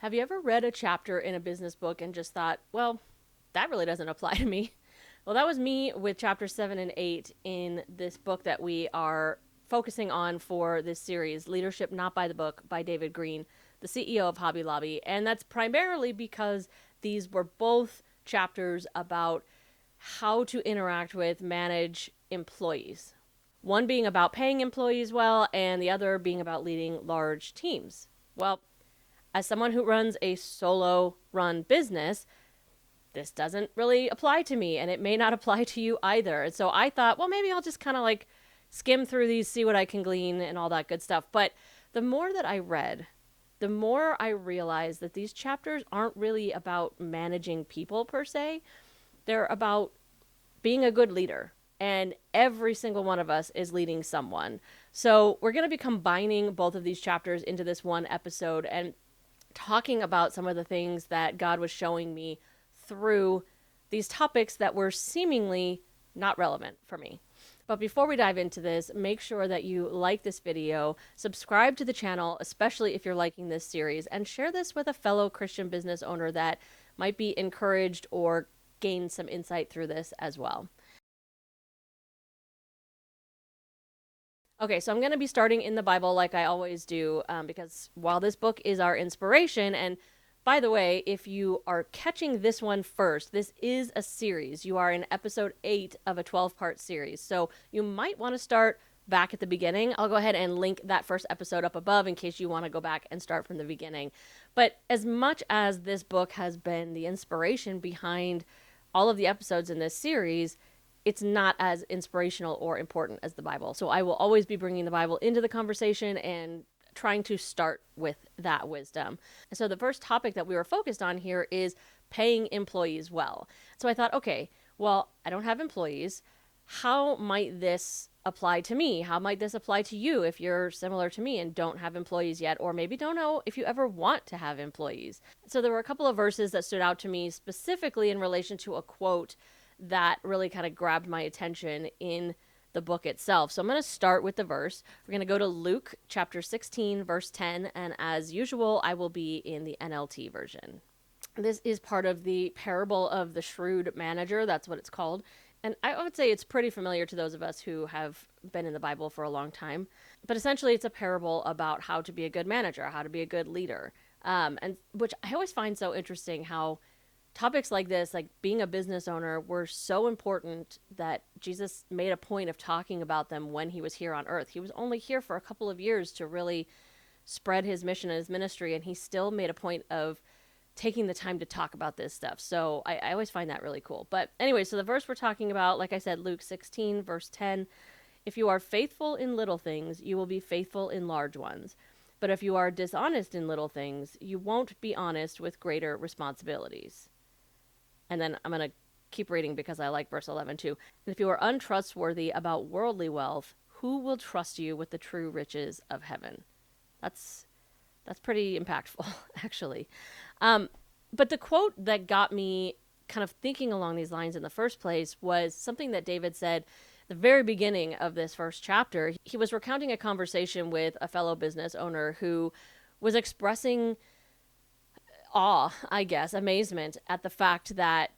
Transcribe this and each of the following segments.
Have you ever read a chapter in a business book and just thought, well, that really doesn't apply to me? Well, that was me with chapter 7 and 8 in this book that we are focusing on for this series, Leadership Not by the Book by David Green, the CEO of Hobby Lobby. And that's primarily because these were both chapters about how to interact with, manage employees. One being about paying employees well, and the other being about leading large teams. Well, as someone who runs a solo run business, this doesn't really apply to me, and it may not apply to you either. And so I thought, well, maybe I'll just kind of like skim through these, see what I can glean, and all that good stuff. But the more that I read, the more I realized that these chapters aren't really about managing people per se. They're about being a good leader. And every single one of us is leading someone. So we're going to be combining both of these chapters into this one episode and talking about some of the things that God was showing me through these topics that were seemingly not relevant for me. But before we dive into this, make sure that you like this video, subscribe to the channel, especially if you're liking this series, and share this with a fellow Christian business owner that might be encouraged or gain some insight through this as well. Okay, so I'm going to be starting in the Bible like I always do, because while this book is our inspiration, and by the way, if you are catching this one first, this is a series. You are in episode 8 of a 12-part series, so you might want to start back at the beginning. I'll go ahead and link that first episode up above in case you want to go back and start from the beginning. But as much as this book has been the inspiration behind all of the episodes in this series, it's not as inspirational or important as the Bible. So I will always be bringing the Bible into the conversation and trying to start with that wisdom. And so the first topic that we were focused on here is paying employees well. So I thought, okay, well, I don't have employees. How might this apply to me? How might this apply to you if you're similar to me and don't have employees yet, or maybe don't know if you ever want to have employees? So there were a couple of verses that stood out to me specifically in relation to a quote that really kind of grabbed my attention in the book itself. So I'm going to start with the verse. We're going to go to Luke chapter 16, verse 10. And as usual, I will be in the NLT version. This is part of the parable of the shrewd manager. That's what it's called. And I would say it's pretty familiar to those of us who have been in the Bible for a long time. But essentially, it's a parable about how to be a good manager, how to be a good leader. And which I always find so interesting, how topics like this, like being a business owner, were so important that Jesus made a point of talking about them when he was here on earth. He was only here for a couple of years to really spread his mission and his ministry, and he still made a point of taking the time to talk about this stuff. So I always find that really cool. But anyway, so the verse we're talking about, like I said, Luke 16, verse 10, if you are faithful in little things, you will be faithful in large ones. But if you are dishonest in little things, you won't be honest with greater responsibilities. And then I'm going to keep reading because I like verse 11 too. And if you are untrustworthy about worldly wealth, who will trust you with the true riches of heaven? That's pretty impactful, actually. But the quote that got me kind of thinking along these lines in the first place was something that David said at the very beginning of this first chapter. He was recounting a conversation with a fellow business owner who was expressing awe, I guess, amazement at the fact that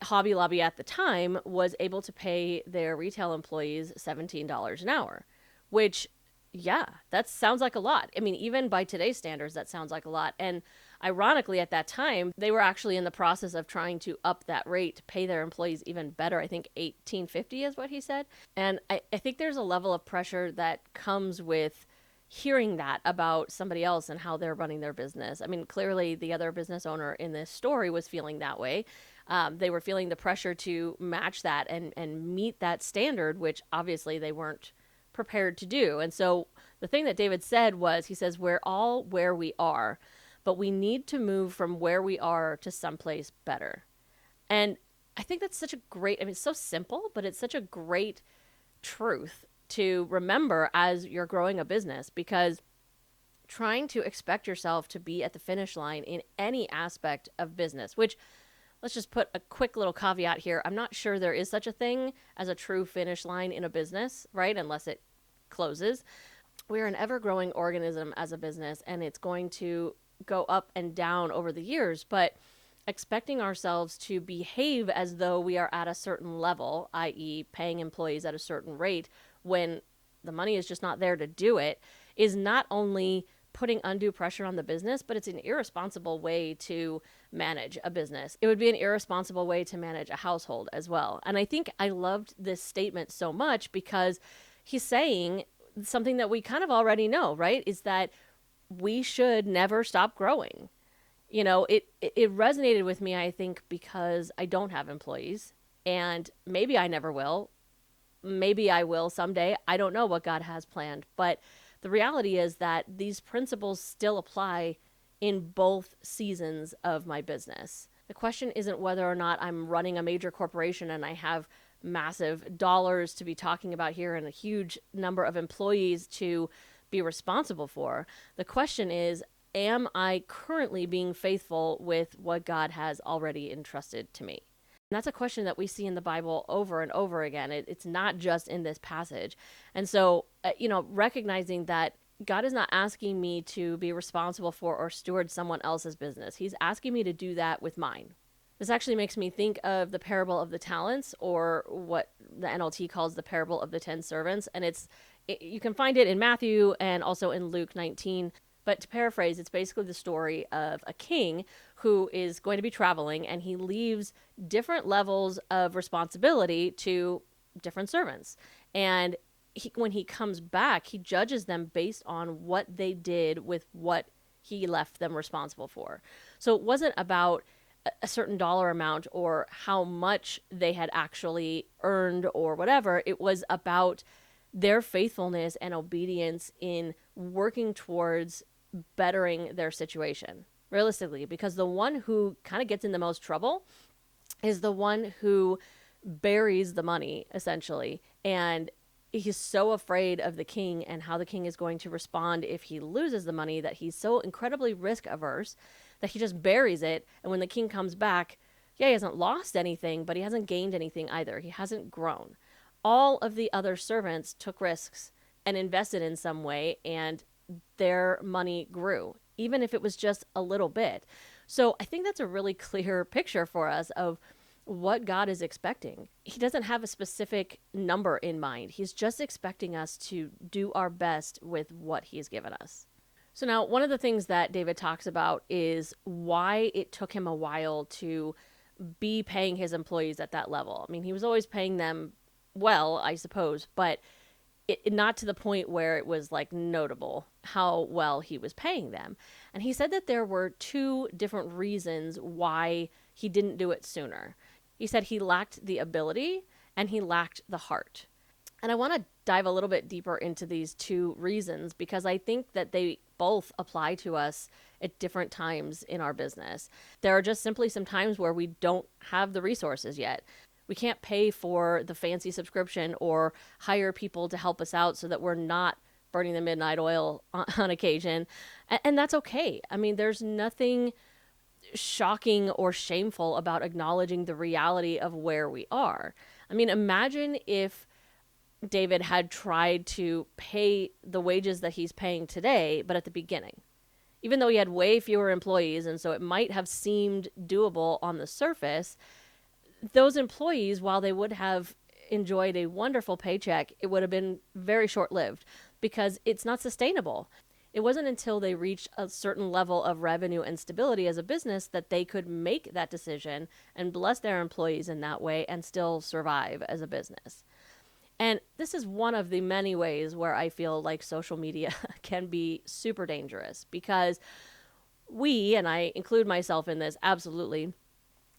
Hobby Lobby at the time was able to pay their retail employees $17 an hour, which, yeah, that sounds like a lot. I mean, even by today's standards, that sounds like a lot. And ironically, at that time, they were actually in the process of trying to up that rate to pay their employees even better. I think $18.50 is what he said. And I think there's a level of pressure that comes with hearing that about somebody else and how they're running their business. I mean, clearly the other business owner in this story was feeling that way. They were feeling the pressure to match that and meet that standard, which obviously they weren't prepared to do. And so the thing that David said was, he says, we're all where we are, but we need to move from where we are to someplace better. And I think that's such a great, I mean, it's so simple, but it's such a great truth to remember as you're growing a business, because trying to expect yourself to be at the finish line in any aspect of business, which, let's just put a quick little caveat here. I'm not sure there is such a thing as a true finish line in a business, right? Unless it closes. We're an ever-growing organism as a business, and it's going to go up and down over the years, but expecting ourselves to behave as though we are at a certain level, i.e., paying employees at a certain rate when the money is just not there to do it, is not only putting undue pressure on the business, but it's an irresponsible way to manage a business. It would be an irresponsible way to manage a household as well. And I think I loved this statement so much because he's saying something that we kind of already know, right? Is that we should never stop growing. It resonated with me, I think, because I don't have employees, and maybe I never will. Maybe I will someday. I don't know what God has planned, but the reality is that these principles still apply in both seasons of my business. The question isn't whether or not I'm running a major corporation and I have massive dollars to be talking about here and a huge number of employees to be responsible for. The question is, am I currently being faithful with what God has already entrusted to me? And that's a question that we see in the Bible over and over again. It's not just in this passage. And so, recognizing that God is not asking me to be responsible for or steward someone else's business. He's asking me to do that with mine. This actually makes me think of the parable of the talents, or what the NLT calls the parable of the 10 servants. And you can find it in Matthew and also in Luke 19. But to paraphrase, it's basically the story of a king who is going to be traveling, and he leaves different levels of responsibility to different servants. And when he comes back, he judges them based on what they did with what he left them responsible for. So it wasn't about a certain dollar amount or how much they had actually earned or whatever. It was about their faithfulness and obedience in working towards bettering their situation, realistically, because the one who kind of gets in the most trouble is the one who buries the money, essentially. And he's so afraid of the king and how the king is going to respond if he loses the money that he's so incredibly risk averse that he just buries it. And when the king comes back, he hasn't lost anything, but he hasn't gained anything either. He hasn't grown. All of the other servants took risks and invested in some way, and their money grew, even if it was just a little bit. So I think that's a really clear picture for us of what God is expecting. He doesn't have a specific number in mind. He's just expecting us to do our best with what he's given us. So now, one of the things that David talks about is why it took him a while to be paying his employees at that level. I mean, he was always paying them well, I suppose, but not to the point where it was like notable how well he was paying them. And he said that there were two different reasons why he didn't do it sooner. He said he lacked the ability and he lacked the heart. And I want to dive a little bit deeper into these two reasons because I think that they both apply to us at different times in our business. There are just simply some times where we don't have the resources yet. We can't pay for the fancy subscription or hire people to help us out so that we're not burning the midnight oil on occasion. And that's okay. I mean, there's nothing shocking or shameful about acknowledging the reality of where we are. I mean, imagine if David had tried to pay the wages that he's paying today, but at the beginning. Even though he had way fewer employees, and so it might have seemed doable on the surface, those employees, while they would have enjoyed a wonderful paycheck, it would have been very short-lived because it's not sustainable. It wasn't until they reached a certain level of revenue and stability as a business that they could make that decision and bless their employees in that way and still survive as a business. And this is one of the many ways where I feel like social media can be super dangerous because we, and I include myself in this absolutely,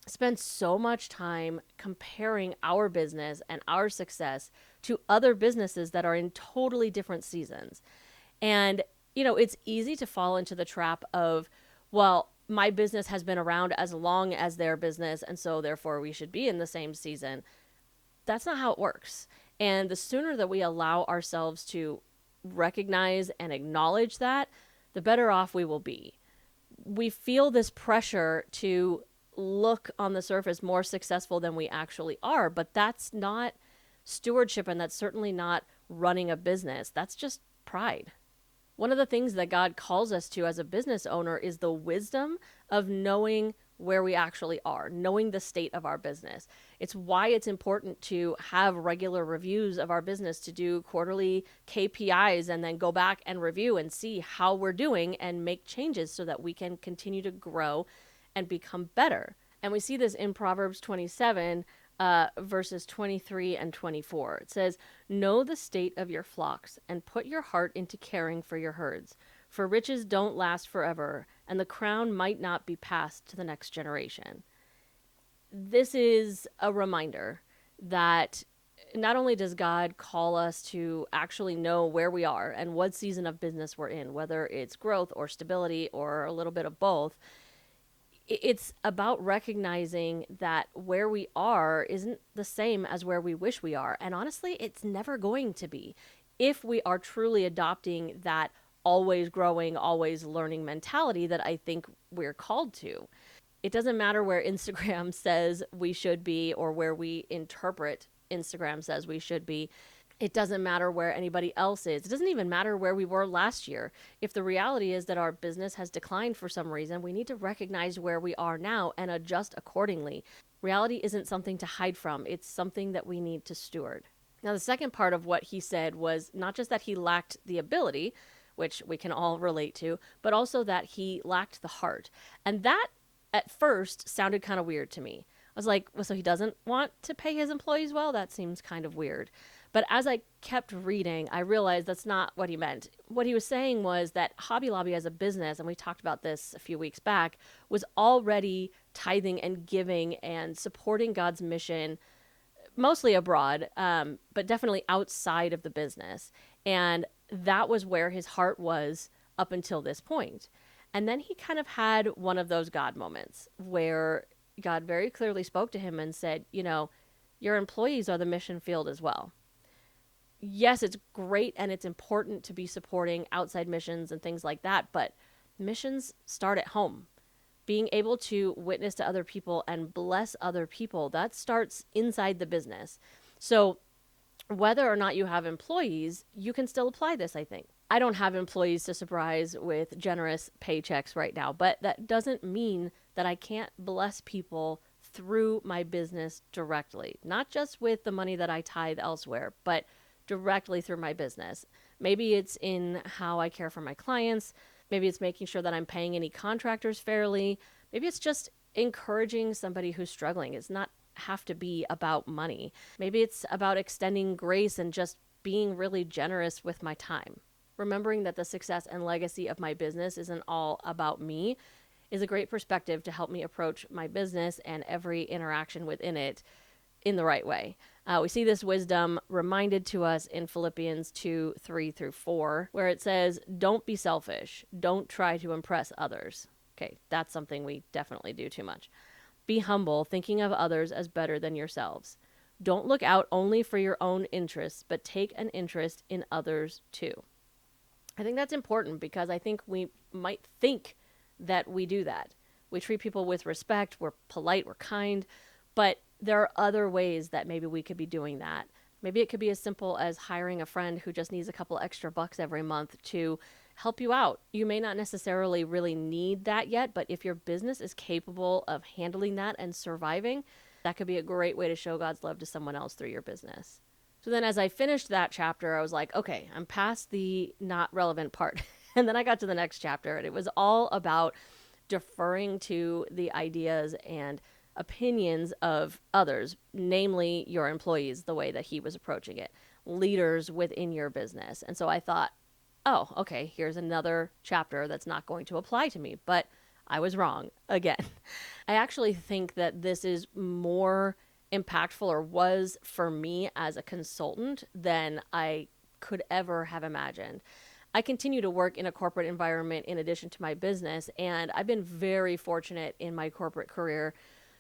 spend so much time comparing our business and our success to other businesses that are in totally different seasons. And, it's easy to fall into the trap of, well, my business has been around as long as their business, and so therefore we should be in the same season. That's not how it works. And the sooner that we allow ourselves to recognize and acknowledge that, the better off we will be. We feel this pressure to look on the surface more successful than we actually are, but that's not stewardship, and that's certainly not running a business. That's just pride. One of the things that God calls us to as a business owner is the wisdom of knowing where we actually are, knowing the state of our business. It's why it's important to have regular reviews of our business, to do quarterly KPIs and then go back and review and see how we're doing and make changes so that we can continue to grow and become better. And we see this in Proverbs 27, verses 23 and 24. It says, "Know the state of your flocks and put your heart into caring for your herds. For riches don't last forever, and the crown might not be passed to the next generation." This is a reminder that not only does God call us to actually know where we are and what season of business we're in, whether it's growth or stability or a little bit of both, it's about recognizing that where we are isn't the same as where we wish we are. And honestly, it's never going to be if we are truly adopting that always growing, always learning mentality that I think we're called to. It doesn't matter where Instagram says we should be or where we interpret Instagram says we should be. It doesn't matter where anybody else is. It doesn't even matter where we were last year. If the reality is that our business has declined for some reason, we need to recognize where we are now and adjust accordingly. Reality isn't something to hide from. It's something that we need to steward. Now, the second part of what he said was not just that he lacked the ability, which we can all relate to, but also that he lacked the heart. And that at first sounded kind of weird to me. I was like, well, so he doesn't want to pay his employees well? That seems kind of weird. But as I kept reading, I realized that's not what he meant. What he was saying was that Hobby Lobby as a business, and we talked about this a few weeks back, was already tithing and giving and supporting God's mission, mostly abroad, but definitely outside of the business. And that was where his heart was up until this point. And then he kind of had one of those God moments where God very clearly spoke to him and said, you know, your employees are the mission field as well. Yes, it's great and it's important to be supporting outside missions and things like that, but missions start at home. Being able to witness to other people and bless other people, that starts inside the business. So whether or not you have employees, you can still apply this, I think. I don't have employees to surprise with generous paychecks right now, but that doesn't mean that I can't bless people through my business directly, not just with the money that I tithe elsewhere, but directly through my business. Maybe it's in how I care for my clients. Maybe it's making sure that I'm paying any contractors fairly. Maybe it's just encouraging somebody who's struggling. It's not have to be about money. Maybe it's about extending grace and just being really generous with my time. Remembering that the success and legacy of my business isn't all about me is a great perspective to help me approach my business and every interaction within it in the right way. We see this wisdom reminded to us in Philippians 2:3-4, where it says, "Don't be selfish. Don't try to impress others." Okay, that's something we definitely do too much. "Be humble, thinking of others as better than yourselves. Don't look out only for your own interests, but take an interest in others too." I think that's important because I think we might think that we do that. We treat people with respect, we're polite, we're kind, but there are other ways that maybe we could be doing that. Maybe it could be as simple as hiring a friend who just needs a couple extra bucks every month to help you out. You may not necessarily really need that yet, but if your business is capable of handling that and surviving, that could be a great way to show God's love to someone else through your business. So then as I finished that chapter, I was like, okay, I'm past the not relevant part. And then I got to the next chapter, and it was all about deferring to the ideas and opinions of others, namely your employees, the way that he was approaching it, leaders within your business. And so I thought, oh, okay, here's another chapter that's not going to apply to me. But I was wrong again. I actually think that this is more impactful, or was for me as a consultant, than I could ever have imagined. I continue to work in a corporate environment in addition to my business, and I've been very fortunate in my corporate career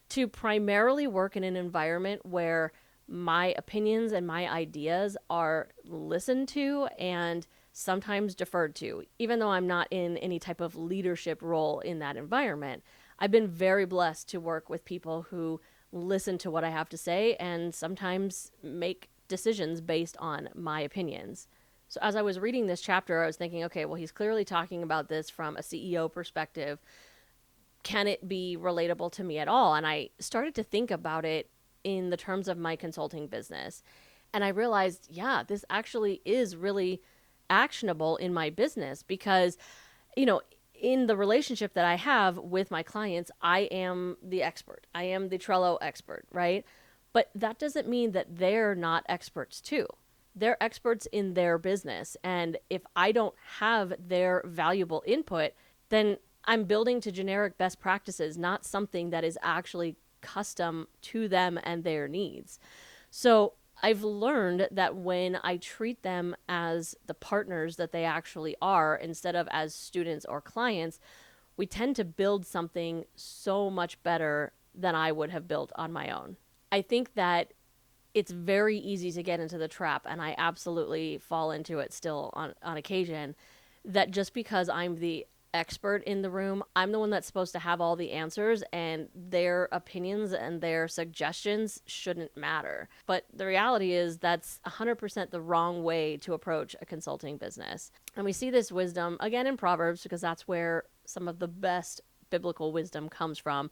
to primarily work in an environment where my opinions and my ideas are listened to and sometimes deferred to. Even though I'm not in any type of leadership role in that environment, I've been very blessed to work with people who listen to what I have to say and sometimes make decisions based on my opinions. So as I was reading this chapter, I was thinking, okay, well, he's clearly talking about this from a CEO perspective. Can it be relatable to me at all? And I started to think about it in the terms of my consulting business. And I realized, yeah, this actually is really actionable in my business because, you know, in the relationship that I have with my clients, I am the expert. I am the Trello expert, right? But that doesn't mean that they're not experts too. They're experts in their business. And if I don't have their valuable input, then I'm building to generic best practices, not something that is actually custom to them and their needs. So I've learned that when I treat them as the partners that they actually are, instead of as students or clients, we tend to build something so much better than I would have built on my own. I think that it's very easy to get into the trap, and I absolutely fall into it still on occasion, that just because I'm the expert in the room, I'm the one that's supposed to have all the answers, and their opinions and their suggestions shouldn't matter. But the reality is that's 100% the wrong way to approach a consulting business. And we see this wisdom again in Proverbs because that's where some of the best biblical wisdom comes from.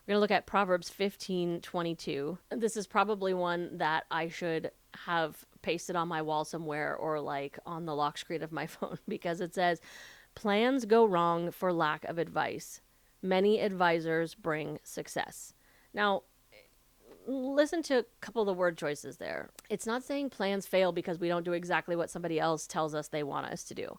We're going to look at Proverbs 15:22. This is probably one that I should have pasted on my wall somewhere or like on the lock screen of my phone because it says, "Plans go wrong for lack of advice. Many advisors bring success." Now, listen to a couple of the word choices there. It's not saying plans fail because we don't do exactly what somebody else tells us they want us to do.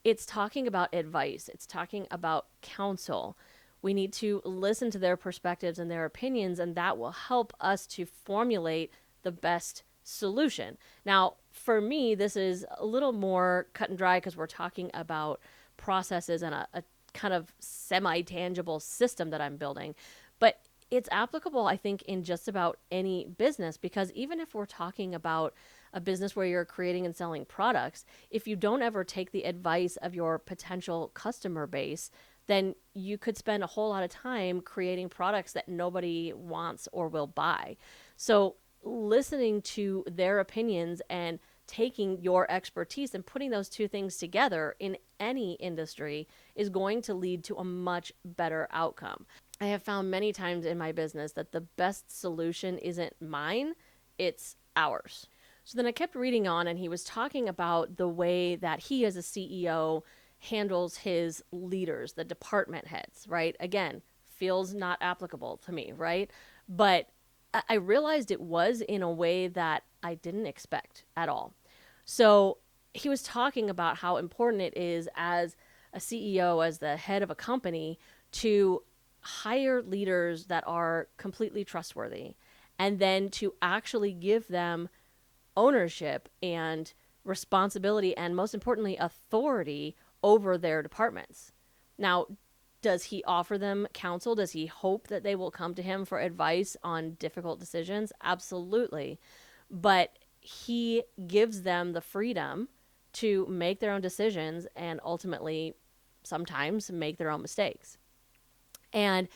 It's talking about advice. It's talking about counsel. We need to listen to their perspectives and their opinions, and that will help us to formulate the best solution. Now, for me, this is a little more cut and dry because we're talking about processes and a kind of semi-tangible system that I'm building. But it's applicable, I think, in just about any business, because even if we're talking about a business where you're creating and selling products, if you don't ever take the advice of your potential customer base, then you could spend a whole lot of time creating products that nobody wants or will buy. So listening to their opinions and taking your expertise and putting those two things together in any industry is going to lead to a much better outcome. I have found many times in my business that the best solution isn't mine, it's ours. So then I kept reading on, and he was talking about the way that he as a CEO handles his leaders, the department heads, right? Again, feels not applicable to me, right? But I realized it was in a way that I didn't expect at all. So he was talking about how important it is as a CEO, as the head of a company, to hire leaders that are completely trustworthy and then to actually give them ownership and responsibility and, most importantly, authority over their departments. Now, does he offer them counsel? Does he hope that they will come to him for advice on difficult decisions? Absolutely. But he gives them the freedom to make their own decisions and ultimately sometimes make their own mistakes. And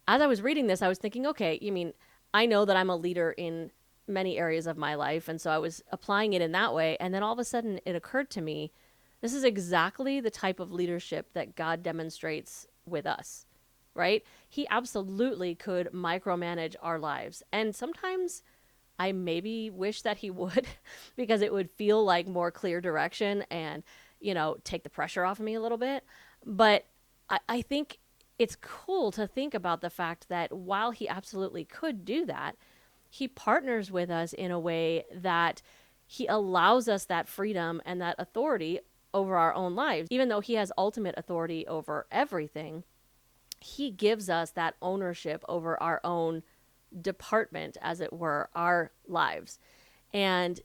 as I was reading this, I was thinking, okay, you mean, I know that I'm a leader in many areas of my life. And so I was applying it in that way. And then all of a sudden it occurred to me, this is exactly the type of leadership that God demonstrates with us, right? He absolutely could micromanage our lives. And sometimes I maybe wish that he would because it would feel like more clear direction and, take the pressure off of me a little bit. But I think it's cool to think about the fact that while he absolutely could do that, he partners with us in a way that he allows us that freedom and that authority over our own lives. Even though he has ultimate authority over everything, he gives us that ownership over our own department, as it were, our lives. And,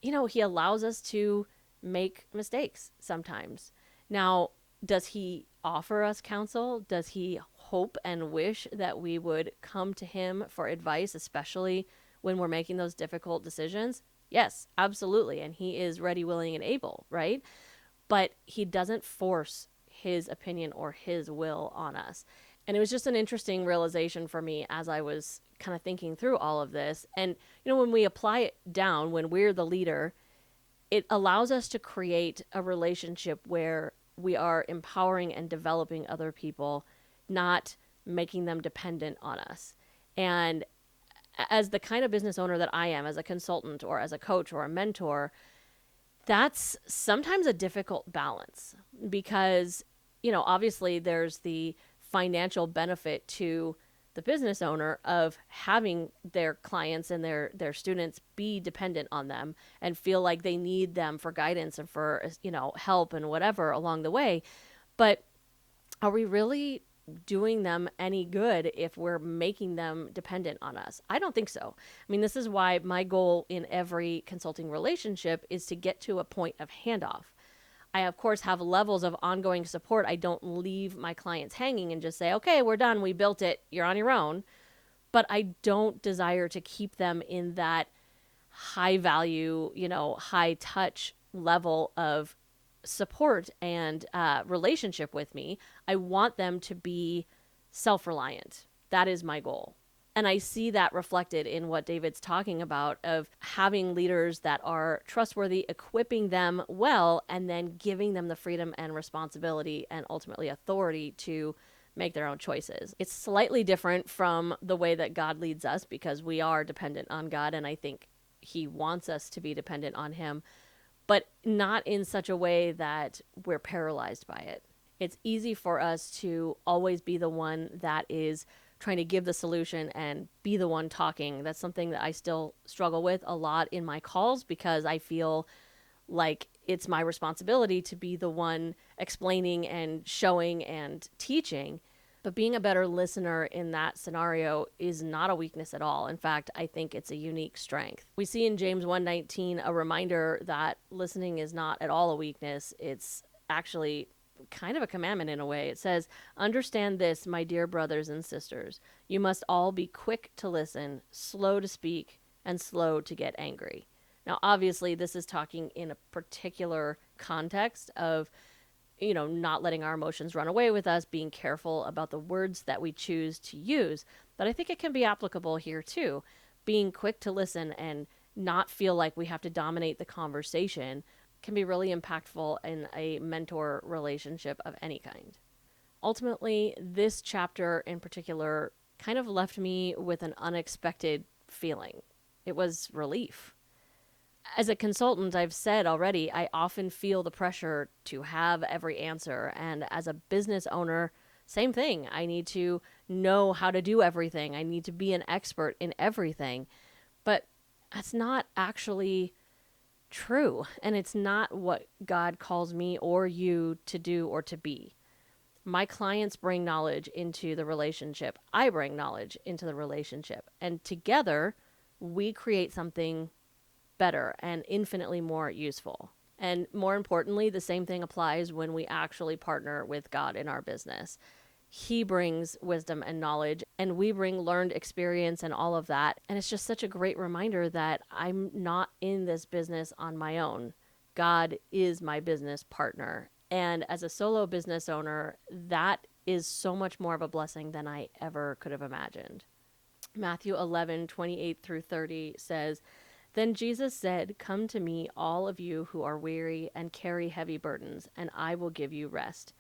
he allows us to make mistakes sometimes. Now, does he offer us counsel? Does he hope and wish that we would come to him for advice, especially when we're making those difficult decisions? Yes, absolutely. And he is ready, willing, and able, right? But he doesn't force his opinion or his will on us. And it was just an interesting realization for me as I was kind of thinking through all of this. And, when we apply it down, when we're the leader, it allows us to create a relationship where we are empowering and developing other people, not making them dependent on us. And as the kind of business owner that I am, as a consultant or as a coach or a mentor, that's sometimes a difficult balance because, obviously there's the financial benefit to the business owner of having their clients and their students be dependent on them and feel like they need them for guidance and for, help and whatever along the way. But are we really doing them any good if we're making them dependent on us? I don't think so. I mean, this is why my goal in every consulting relationship is to get to a point of handoff. I, of course, have levels of ongoing support. I don't leave my clients hanging and just say, okay, we're done. We built it. You're on your own. But I don't desire to keep them in that high value, high touch level of support and relationship with me. I want them to be self-reliant. That is my goal. And I see that reflected in what David's talking about of having leaders that are trustworthy, equipping them well, and then giving them the freedom and responsibility and ultimately authority to make their own choices. It's slightly different from the way that God leads us because we are dependent on God, and I think he wants us to be dependent on him, but not in such a way that we're paralyzed by it. It's easy for us to always be the one that is trying to give the solution and be the one talking. That's something that I still struggle with a lot in my calls because I feel like it's my responsibility to be the one explaining and showing and teaching. But being a better listener in that scenario is not a weakness at all. In fact, I think it's a unique strength. We see in James 1:19 a reminder that listening is not at all a weakness. It's actually kind of a commandment in a way. It says, "Understand this, my dear brothers and sisters. You must all be quick to listen, slow to speak, and slow to get angry." Now, obviously, this is talking in a particular context of, not letting our emotions run away with us, being careful about the words that we choose to use. But I think it can be applicable here too. Being quick to listen and not feel like we have to dominate the conversation can be really impactful in a mentor relationship of any kind. Ultimately, this chapter in particular kind of left me with an unexpected feeling. It was relief. As a consultant, I've said already, I often feel the pressure to have every answer. And as a business owner, same thing. I need to know how to do everything. I need to be an expert in everything. But that's not actually true. And it's not what God calls me or you to do or to be. My clients bring knowledge into the relationship. I bring knowledge into the relationship. And together, we create something better and infinitely more useful. And more importantly, the same thing applies when we actually partner with God in our business. He brings wisdom and knowledge, and we bring learned experience and all of that. And it's just such a great reminder that I'm not in this business on my own. God is my business partner. And as a solo business owner, that is so much more of a blessing than I ever could have imagined. Matthew 11:28-30 says, "Then Jesus said, 'Come to me, all of you who are weary and carry heavy burdens, and I will give you rest.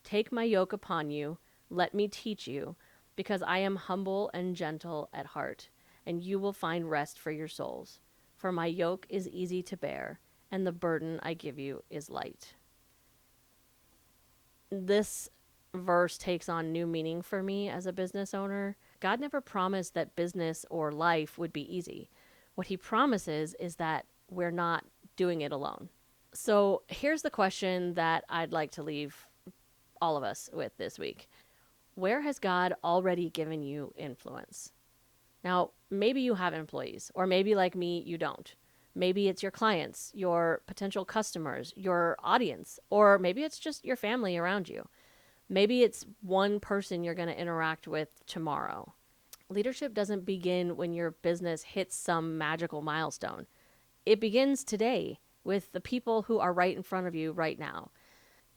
Take my yoke upon you. Let me teach you, because I am humble and gentle at heart, and you will find rest for your souls. For my yoke is easy to bear, and the burden I give you is light.'" This verse takes on new meaning for me as a business owner. God never promised that business or life would be easy. What he promises is that we're not doing it alone. So here's the question that I'd like to leave all of us with this week. Where has God already given you influence? Now, maybe you have employees, or maybe like me, you don't. Maybe it's your clients, your potential customers, your audience, or maybe it's just your family around you. Maybe it's one person you're going to interact with tomorrow. Leadership doesn't begin when your business hits some magical milestone. It begins today with the people who are right in front of you right now.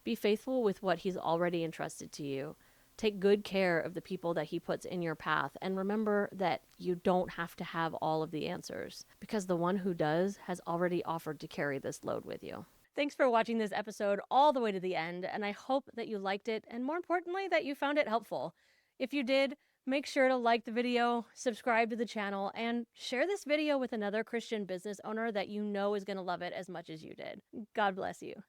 Be faithful with what he's already entrusted to you. Take good care of the people that he puts in your path, and remember that you don't have to have all of the answers, because the one who does has already offered to carry this load with you. Thanks for watching this episode all the way to the end, and I hope that you liked it, and more importantly, that you found it helpful. If you did, make sure to like the video, subscribe to the channel, and share this video with another Christian business owner that you know is going to love it as much as you did. God bless you.